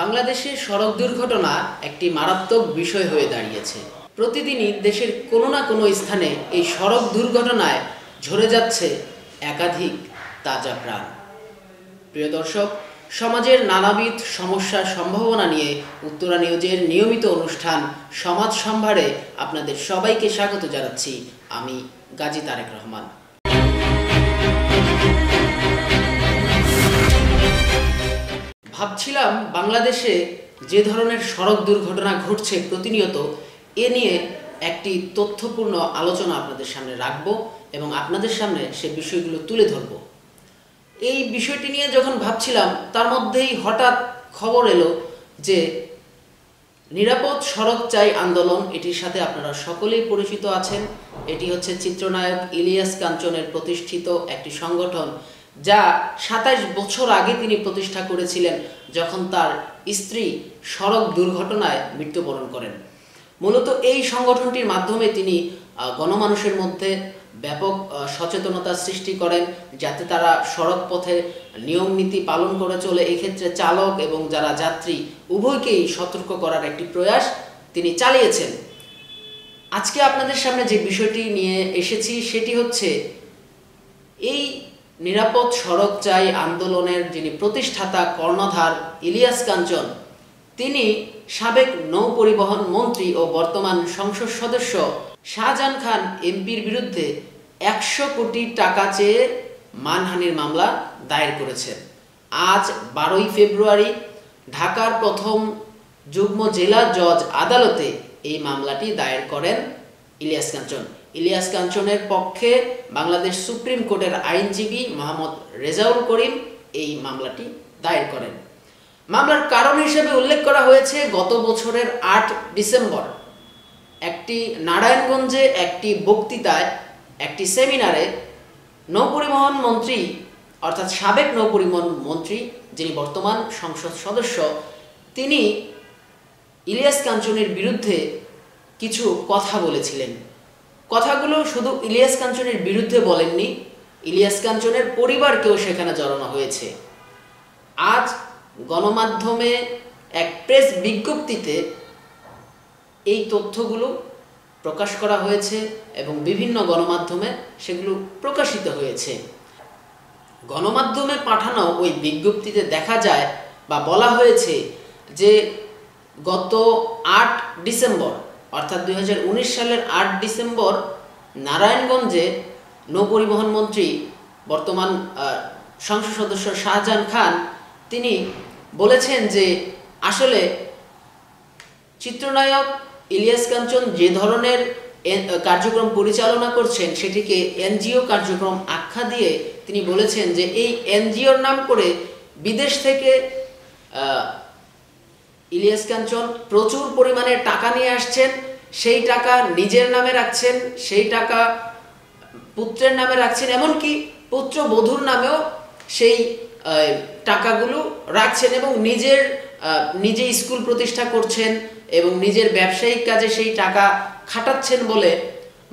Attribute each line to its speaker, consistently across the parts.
Speaker 1: বাংলাদেশে সড়ক দুর্ঘটনা একটি মারাত্মক বিষয় হয়ে দাঁড়িয়েছে। প্রতিদিনই দেশের কোনো না কোনো স্থানে এই সড়ক দুর্ঘটনায় ঝরে যাচ্ছে একাধিক তাজা প্রাণ। প্রিয় দর্শক, সমাজের নানাবিধ সমস্যার সম্ভাবনা নিয়ে উত্তরা নিউজের নিয়মিত অনুষ্ঠান সমাজ সম্ভারে আপনাদের সবাইকে স্বাগত জানাচ্ছি। আমি গাজী তারেক রহমান। ভাবছিলাম বাংলাদেশে যে ধরনের সড়ক দুর্ঘটনা ঘটছে প্রতিনিয়ত, এ নিয়ে একটি তথ্যপূর্ণ আলোচনা আপনাদের সামনে রাখব এবং আপনাদের সামনে সে বিষয়গুলো তুলে ধরব। এই বিষয়টি নিয়ে যখন ভাবছিলাম, তার মধ্যেই হঠাৎ খবর এলো যে নিরাপদ সড়ক চাই আন্দোলন, এটির সাথে আপনারা সকলেই পরিচিত আছেন। এটি হচ্ছে চিত্রনায়ক ইলিয়াস কাঞ্চনের প্রতিষ্ঠিত একটি সংগঠন, যা ২৭ বছর আগে তিনি প্রতিষ্ঠা করেছিলেন, যখন তার স্ত্রী সড়ক দুর্ঘটনায় মৃত্যুবরণ করেন। মূলত এই সংগঠনটির মাধ্যমে তিনি গণমানুষের মধ্যে ব্যাপক সচেতনতা সৃষ্টি করেন, যাতে তারা সড়ক পথে নিয়ম নীতি পালন করে চলে। এক্ষেত্রে চালক এবং যারা যাত্রী উভয়কেই সতর্ক করার একটি প্রয়াস তিনি চালিয়েছেন। আজকে আপনাদের সামনে যে বিষয়টি নিয়ে এসেছি সেটি হচ্ছে এই নিরাপদ সড়ক চাই আন্দোলনের যিনি প্রতিষ্ঠাতা কর্ণধার ইলিয়াস কাঞ্চন, তিনি সাবেক নৌ পরিবহন মন্ত্রী ও বর্তমান সংসদ সদস্য শাহজাহান খান এমপির বিরুদ্ধে ১০০ কোটি টাকা চেয়ে মানহানির মামলা দায়ের করেছেন। আজ ১২ই ফেব্রুয়ারি ঢাকার প্রথম যুগ্ম জেলা জজ আদালতে এই মামলাটি দায়ের করেন ইলিয়াস কাঞ্চন। ইলিয়াস কাঞ্চনের পক্ষে বাংলাদেশ সুপ্রিম কোর্টের আইনজীবী মোহাম্মদ রেজাউল করিম এই মামলাটি দায়ের করেন। মামলার কারণ হিসেবে উল্লেখ করা হয়েছে, গত বছরের ৮ ডিসেম্বর একটি নারায়ণগঞ্জে একটি বক্তৃতায়, একটি সেমিনারে নৌপরিবহন মন্ত্রী, অর্থাৎ সাবেক নৌপরিবহন মন্ত্রী যিনি বর্তমান সংসদ সদস্য, তিনি ইলিয়াস কাঞ্চনের বিরুদ্ধে কিছু কথা বলেছিলেন। কথাগুলো শুধু ইলিয়াস কাঞ্চনের বিরুদ্ধে বলেননি, ইলিয়াস কাঞ্চনের পরিবারকেও সেখানে জড়ানো হয়েছে। আজ গণমাধ্যমে এক প্রেস বিজ্ঞপ্তিতে এই তথ্যগুলো প্রকাশ করা হয়েছে এবং বিভিন্ন গণমাধ্যমে সেগুলো প্রকাশিত হয়েছে। গণমাধ্যমে পাঠানো ওই বিজ্ঞপ্তিতে দেখা যায় বা বলা হয়েছে যে গত ৮ ডিসেম্বর অর্থাৎ ২০১৯ সালের ৮ ডিসেম্বর নারায়ণগঞ্জে নৌপরিবহন মন্ত্রী বর্তমান সংসদ সদস্য শাহজাহান খান তিনি বলেছেন যে আসলে চিত্রনায়ক ইলিয়াস কাঞ্চন যে ধরনের কার্যক্রম পরিচালনা করছেন সেটিকে এনজিও কার্যক্রম আখ্যা দিয়ে তিনি বলেছেন যে এই এনজিওর নাম করে বিদেশ থেকে ইলিয়াস কাঞ্চন প্রচুর পরিমাণে টাকা নিয়ে আসছেন, সেই টাকা নিজের নামে রাখছেন, সেই টাকা পুত্রের নামে রাখছেন, এমনকি পুত্রবধূর নামেও সেই টাকাগুলো রাখছেন এবং নিজে স্কুল প্রতিষ্ঠা করছেন এবং নিজের ব্যবসায়িক কাজে সেই টাকা খাটাচ্ছেন বলে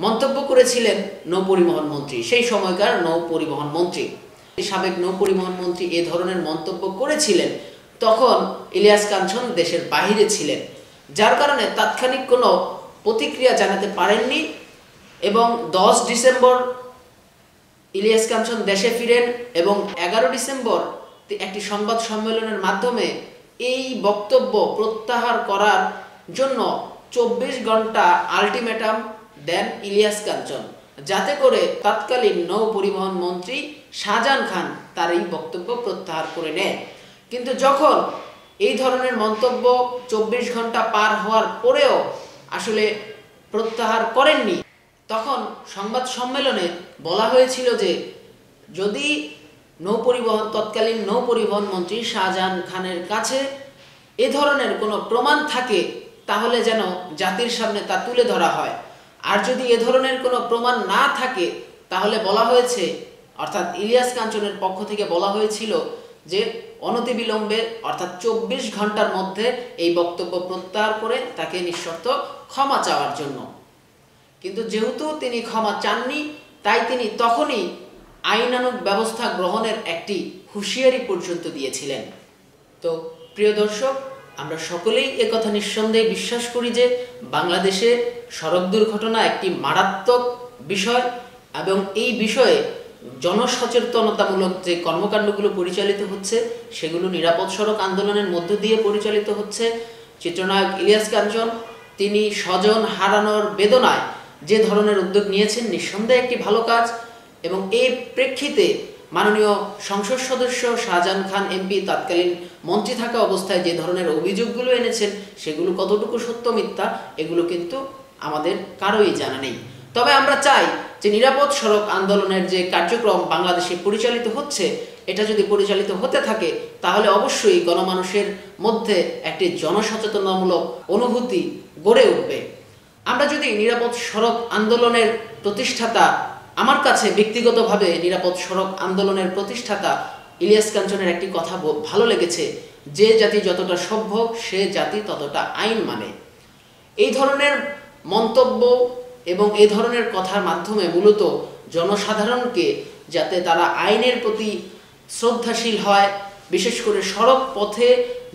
Speaker 1: মন্তব্য করেছিলেন নৌপরিবহন মন্ত্রী, সেই সময়কার নৌপরিবহন মন্ত্রী। সাবেক নৌপরিবহন মন্ত্রী এ ধরনের মন্তব্য করেছিলেন, তখন ইলিয়াস কাঞ্চন দেশের বাহিরে ছিলেন, যার কারণে তাৎক্ষণিক কোনো প্রতিক্রিয়া জানাতে পারেননি এবং ১০ ডিসেম্বর ইলিয়াস কাঞ্চন দেশে ফিরেন এবং ১১ ডিসেম্বর একটি সংবাদ সম্মেলনের মাধ্যমে এই বক্তব্য প্রত্যাহার করার জন্য ২৪ ঘন্টা আলটিমেটাম দেন ইলিয়াস কাঞ্চন, যাতে করে তৎকালীন নৌ পরিবহন মন্ত্রী শাহজাহান খান তার এই বক্তব্য প্রত্যাহার করে নেয়। কিন্তু যখন এই ধরনের মন্তব্য ২৪ ঘন্টা পার হওয়ার পরেও আসলে প্রত্যাহার করেননি, তখন সংবাদ সম্মেলনে বলা হয়েছিল যে যদি তৎকালীন নৌপরিবহন মন্ত্রী শাহজাহান খানের কাছে এ ধরনের কোনো প্রমাণ থাকে তাহলে যেন জাতির সামনে তা তুলে ধরা হয়, আর যদি এ ধরনের কোনো প্রমাণ না থাকে তাহলে বলা হয়েছে, অর্থাৎ ইলিয়াস কাঞ্চনের পক্ষ থেকে বলা হয়েছিল যে অনতিবিলম্বে অর্থাৎ ২৪ ঘন্টার মধ্যে এই বক্তব্য প্রত্যাহার করে তাকে নিঃশর্ত ক্ষমা চাওয়ার জন্য। কিন্তু যেহেতু তিনি ক্ষমা চাননি, তাই তিনি তখনই আইনানুগ ব্যবস্থা গ্রহণের একটি হুঁশিয়ারি পর্যন্ত দিয়েছিলেন। তো প্রিয় দর্শক, আমরা সকলেই একথা নিঃসন্দেহে বিশ্বাস করি যে বাংলাদেশে সড়ক দুর্ঘটনা একটি মারাত্মক বিষয় এবং এই বিষয়ে জনসচেতনতামূলক যে কর্মকাণ্ডগুলো পরিচালিত হচ্ছে সেগুলো নিরাপদ সড়ক আন্দোলনের মধ্য দিয়ে পরিচালিত হচ্ছে। চিত্রনায়ক ইলিয়াস কাঞ্চন তিনি স্বজন হারানোর বেদনায় যে ধরনের উদ্যোগ নিয়েছেন নিঃসন্দেহে একটি ভালো কাজ, এবং এই প্রেক্ষিতে মাননীয় সংসদ সদস্য শাহজাহান খান এমপি তৎকালীন মন্ত্রী থাকা অবস্থায় যে ধরনের অভিযোগগুলো এনেছেন সেগুলো কতটুকু সত্য মিথ্যা এগুলো কিন্তু আমাদের কারোই জানা নেই। তবে আমরা চাই যে নিরাপদ সড়ক আন্দোলনের যে কার্যক্রম বাংলাদেশে পরিচালিত হচ্ছে এটা যদি পরিচালিত হতে থাকে তাহলে অবশ্যই গণমানুষের মধ্যে একটি জনসচেতনতামূলক অনুভূতি গড়ে উঠবে। আমরা যদি নিরাপদ সড়ক আন্দোলনের প্রতিষ্ঠাতা, আমার কাছে ব্যক্তিগতভাবে নিরাপদ সড়ক আন্দোলনের প্রতিষ্ঠাতা ইলিয়াস কাঞ্চনের একটি কথা ভালো লেগেছে, যে জাতি যতটা সভ্য সে জাতি ততটা আইন মানে। এই ধরনের মন্তব্য এবং এই ধরনের কথার মাধ্যমে মূলত জনসাধারণকে যাতে তারা আইনের প্রতি শ্রদ্ধাশীল হয়, বিশেষ করে সড়ক পথে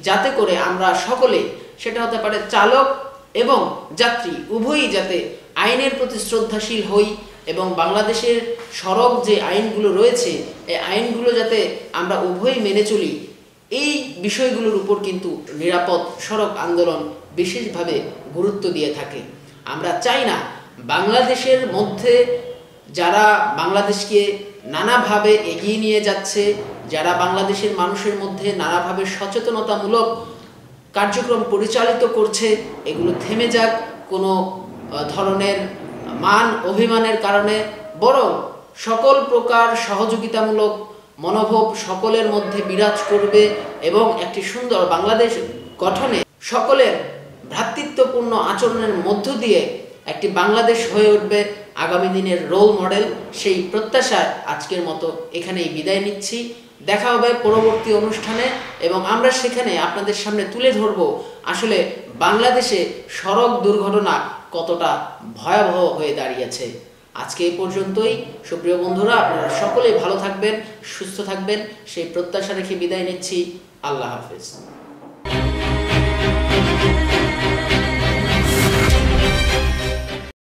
Speaker 1: যাতে করে আমরা সকলে, সেটা হতে পারে চালক এবং যাত্রী উভয়ই, যাতে আইনের প্রতি শ্রদ্ধাশীল হই এবং বাংলাদেশের সড়ক যে আইনগুলো রয়েছে এই আইনগুলো যাতে আমরা উভয়ই মেনে চলি, এই বিষয়গুলোর উপর কিন্তু নিরাপদ সড়ক আন্দোলন বিশেষভাবে গুরুত্ব দিয়ে থাকে। আমরা চাই না বাংলাদেশের মধ্যে যারা বাংলাদেশকে নানাভাবে এগিয়ে নিয়ে যাচ্ছে, যারা বাংলাদেশের মানুষের মধ্যে নানাভাবে সচেতনতামূলক কার্যক্রম পরিচালিত করছে এগুলো থেমে যাক কোনো ধরনের মান অভিমানের কারণে, বরং সকল প্রকার সহযোগিতামূলক মনোভাব সকলের মধ্যে বিরাজ করবে এবং একটি সুন্দর বাংলাদেশ গঠনে সকলের ভ্রাতৃত্বপূর্ণ আচরণের মধ্য দিয়ে একটি বাংলাদেশ হয়ে উঠবে আগামী দিনের রোল মডেল। সেই প্রত্যাশায় আজকের মতো এখানেই বিদায় নিচ্ছি। দেখা হবে পরবর্তী অনুষ্ঠানে এবং আমরা সেখানে আপনাদের সামনে তুলে ধরব আসলে বাংলাদেশে সড়ক দুর্ঘটনা কতটা ভয়াবহ হয়ে দাঁড়িয়েছে। আজকে এই পর্যন্তই। সুপ্রিয় বন্ধুরা, আপনারা সকলেই ভালো থাকবেন, সুস্থ থাকবেন সেই প্রত্যাশা রেখে বিদায় নিচ্ছি। আল্লাহ হাফেজ।